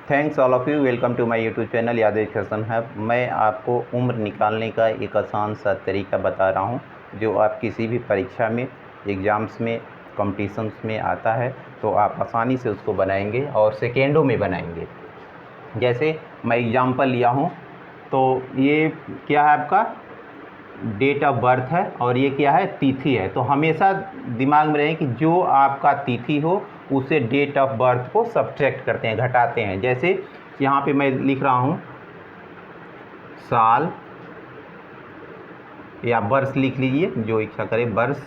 Thanks all of you, welcome to my YouTube channel Yaad education hub. मैं आपको उम्र निकालने का एक आसान सा तरीका बता रहा हूं, जो आप किसी भी परीक्षा में, एग्ज़ाम्स में, कॉम्पिटिशन्स में आता है तो आप आसानी से उसको बनाएंगे और सेकेंडों में बनाएंगे। जैसे मैं एग्ज़ाम्पल लिया हूं, तो ये क्या है, आपका डेट ऑफ बर्थ है और ये क्या है, तिथि है। तो हमेशा दिमाग में रहे कि जो आपका तिथि हो उसे डेट ऑफ बर्थ को सब्ट्रैक्ट करते हैं, घटाते हैं। जैसे यहाँ पे मैं लिख रहा हूँ साल या वर्ष, लिख लीजिए जो इच्छा करे, वर्ष।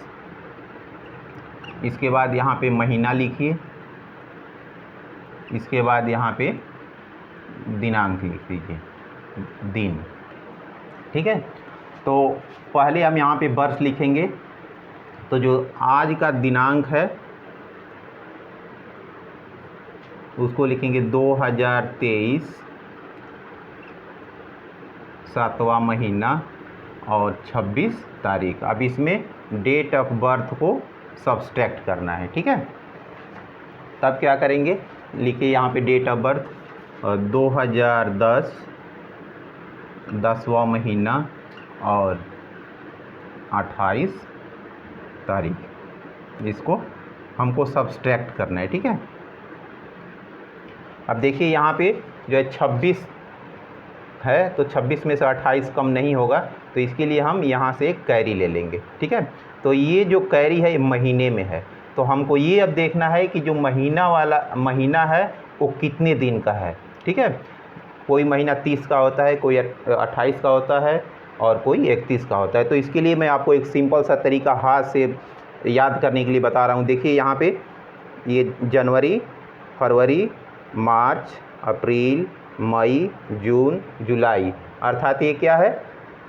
इसके बाद यहाँ पे महीना लिखिए, इसके बाद यहाँ पे दिनांक लिख लीजिए, दिन। ठीक है, तो पहले हम यहाँ पे वर्ष लिखेंगे। तो जो आज का दिनांक है उसको लिखेंगे 2023, 7वां महीना और 26 तारीख। अब इसमें डेट ऑफ बर्थ को सब्सट्रैक्ट करना है। ठीक है, तब क्या करेंगे, लिखिए यहाँ पे डेट ऑफ बर्थ 2010, 10वां महीना और 28 तारीख। इसको हमको सब्सट्रैक्ट करना है। ठीक है, अब देखिए यहाँ पे जो है 26 है, तो 26 में से 28 कम नहीं होगा, तो इसके लिए हम यहाँ से एक कैरी ले लेंगे। ठीक है, तो ये जो कैरी है ये महीने में है, तो हमको ये अब देखना है कि जो महीना वाला महीना है वो कितने दिन का है। ठीक है, कोई महीना 30 का होता है, कोई 28 का होता है और कोई 31 का होता है। तो इसके लिए मैं आपको एक सिंपल सा तरीका हाथ से याद करने के लिए बता रहा हूँ। देखिए यहाँ पे ये जनवरी, फरवरी, मार्च, अप्रैल, मई, जून, जुलाई, अर्थात ये क्या है,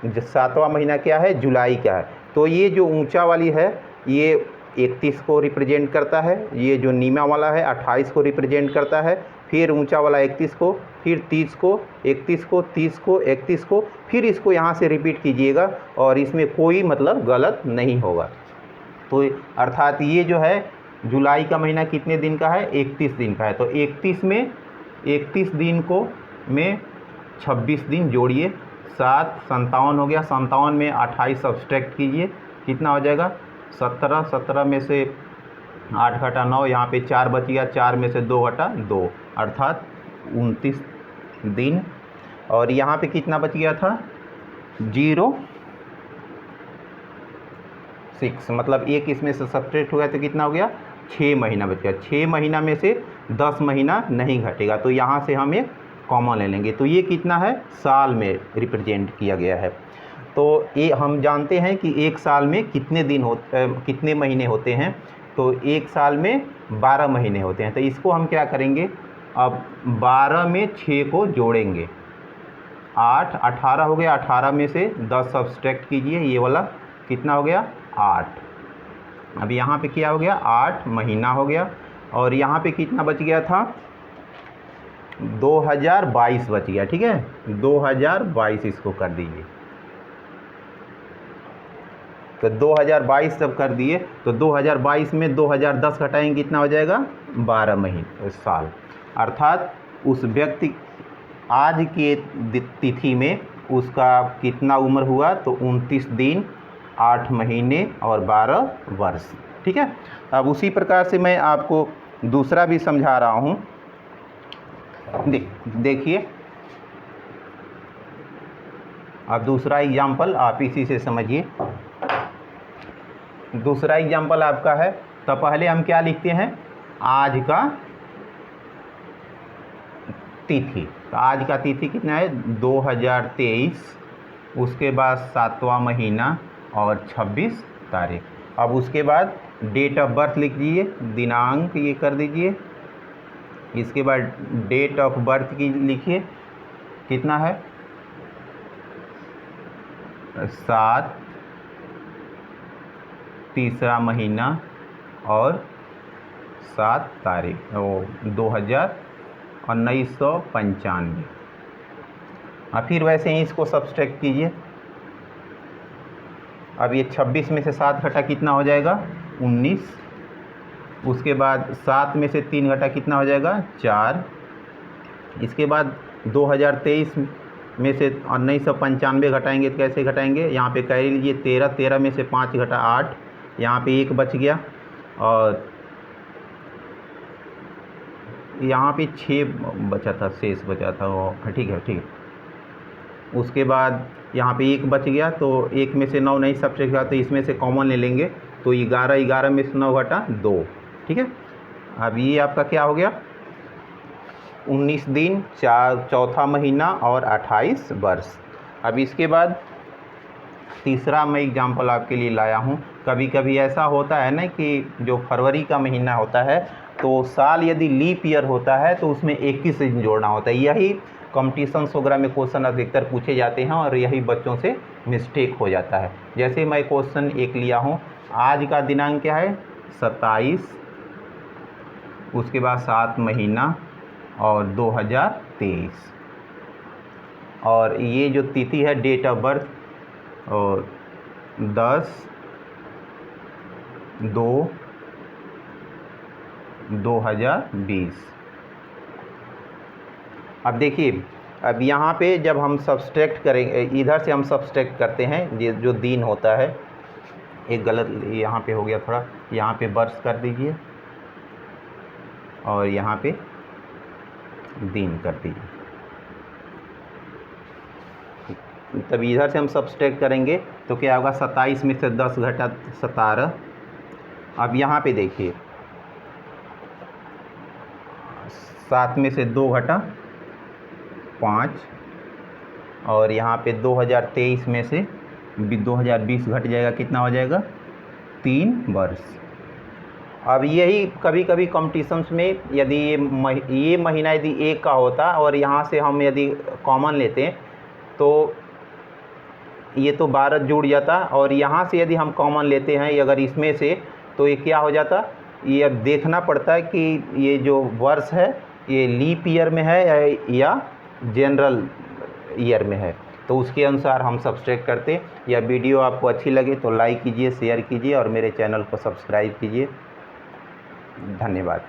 7वां महीना क्या है, जुलाई का है। तो ये जो ऊंचा वाली है ये 31 को रिप्रेजेंट करता है, ये जो नीमा वाला है 28 को रिप्रेजेंट करता है, फिर ऊंचा वाला 31 को, फिर 30 को, 31 को, 30 को, 31 को, फिर इसको यहाँ से रिपीट कीजिएगा और इसमें कोई मतलब गलत नहीं होगा। तो अर्थात ये जो है जुलाई का महीना कितने दिन का है, 31 दिन का है। तो 31 में 31 दिन को में 26 दिन जोड़िए, 7 57 हो गया, 57 में 28 सब्सट्रैक्ट कीजिए, कितना हो जाएगा 17, 17 में से 8 घटा 9, यहाँ पे 4 बच गया, 4 में से 2 घटा 2, अर्थात 29 दिन। और यहाँ पे कितना बच गया था, 06, मतलब एक इसमें से सब्ट्रैक्ट हो गया तो कितना हो गया, 6 महीना बच गया। 6 महीना में से 10 महीना नहीं घटेगा, तो यहाँ से हम एक कॉमन ले लेंगे। तो ये कितना है, साल में रिप्रेजेंट किया गया है। तो ये हम जानते हैं कि एक साल में कितने दिन कितने महीने होते हैं, तो एक साल में 12 महीने होते हैं। तो इसको हम क्या करेंगे, अब 12 में 6 को जोड़ेंगे, 8, 18 हो गया, 18 में से 10 सब्सट्रैक्ट कीजिए, ये वाला कितना हो गया, 8। अब यहाँ पे क्या हो गया, 8 महीना हो गया। और यहाँ पे कितना बच गया था, 2022 बच गया। ठीक है, 2022 इसको कर दीजिए। तो 2022 जब कर दिए तो 2022 में 2010 घटाएंगे, कितना हो जाएगा, 12 महीने, साल। अर्थात उस व्यक्ति आज के तिथि में उसका कितना उम्र हुआ, तो 29 दिन, 8 महीने और 12 वर्ष। ठीक है, अब उसी प्रकार से मैं आपको दूसरा भी समझा रहा हूँ। देखिए, अब दूसरा एग्जाम्पल आप इसी से समझिए। दूसरा एग्जाम्पल आपका है, तो पहले हम क्या लिखते हैं, आज का तिथि। तो आज का तिथि कितना है, 2023, उसके बाद 7वां महीना और 26 तारीख। अब उसके बाद डेट ऑफ बर्थ लिख दीजिए, दिनांक ये कर दीजिए। इसके बाद डेट ऑफ बर्थ की लिखिए, कितना है, 7, तीसरा महीना और 7 तारीख, 1995। और फिर वैसे ही इसको सब्सट्रैक्ट कीजिए। अब ये 26 में से 7 घटा कितना हो जाएगा, 19। उसके बाद 7 में से 3 घटा कितना हो जाएगा, 4। इसके बाद 2023 में से 1995 घटाएंगे तो कैसे घटाएंगे, यहाँ पे कैरी लीजिए 13, 13 में से 5 घटा 8, यहाँ पे 1 बच गया, और यहाँ पे 6 बचा था, शेष बचा था वो, ठीक है ठीक है। उसके बाद यहाँ पे 1 बच गया, तो 1 में से 9 नहीं सब्ट्रैक्ट किया, तो इसमें से कॉमन ले लेंगे, तो 11, 11 में से 9 घटा 2, ठीक है। अब ये आपका क्या हो गया, 19 दिन, चौथा महीना और 28 वर्ष। अब इसके बाद तीसरा मैं एग्जाम्पल आपके लिए लाया हूँ। कभी कभी ऐसा होता है ना कि जो फरवरी का महीना होता है, तो साल यदि लीप ईयर होता है तो उसमें 21 दिन जोड़ना होता है। यही कॉम्पिटिशन्स वगैरह में क्वेश्चन अधिकतर पूछे जाते हैं और यही बच्चों से मिस्टेक हो जाता है। जैसे मैं क्वेश्चन एक लिया हूँ, आज का दिनांक क्या है 27, उसके बाद 7 महीना और 2023, और ये जो तिथि है डेट ऑफ बर्थ और 10/2/2020। अब देखिए, अब यहाँ पे जब हम सब्सट्रैक्ट करेंगे, इधर से हम सब्सट्रैक्ट करते हैं, ये जो दिन होता है, एक गलत यहाँ पे हो गया थोड़ा, यहाँ पे वर्ष कर दीजिए और यहाँ पे दिन कर दीजिए, तब इधर से हम सब्सट्रैक्ट करेंगे तो क्या होगा, 27 में से 10 घटा 17। अब यहाँ पे देखिए 7 में से 2 घटा 5, और यहाँ पे 2023 में से 2020 घट जाएगा, कितना हो जाएगा 3 वर्ष। अब यही कभी कभी कॉम्पिटिशन्स में यदि ये महीना यदि 1 का होता और यहाँ से हम यदि कॉमन लेते हैं तो ये तो 12 जुड़ जाता, और यहाँ से यदि हम कॉमन लेते हैं अगर इसमें से, तो ये क्या हो जाता, ये अब देखना पड़ता है कि ये जो वर्ष है ये लीप ईयर में है या जनरल ईयर में है, तो उसके अनुसार हम सब्सट्रैक्ट करते। यह वीडियो आपको अच्छी लगे तो लाइक कीजिए, शेयर कीजिए और मेरे चैनल को सब्सक्राइब कीजिए। धन्यवाद।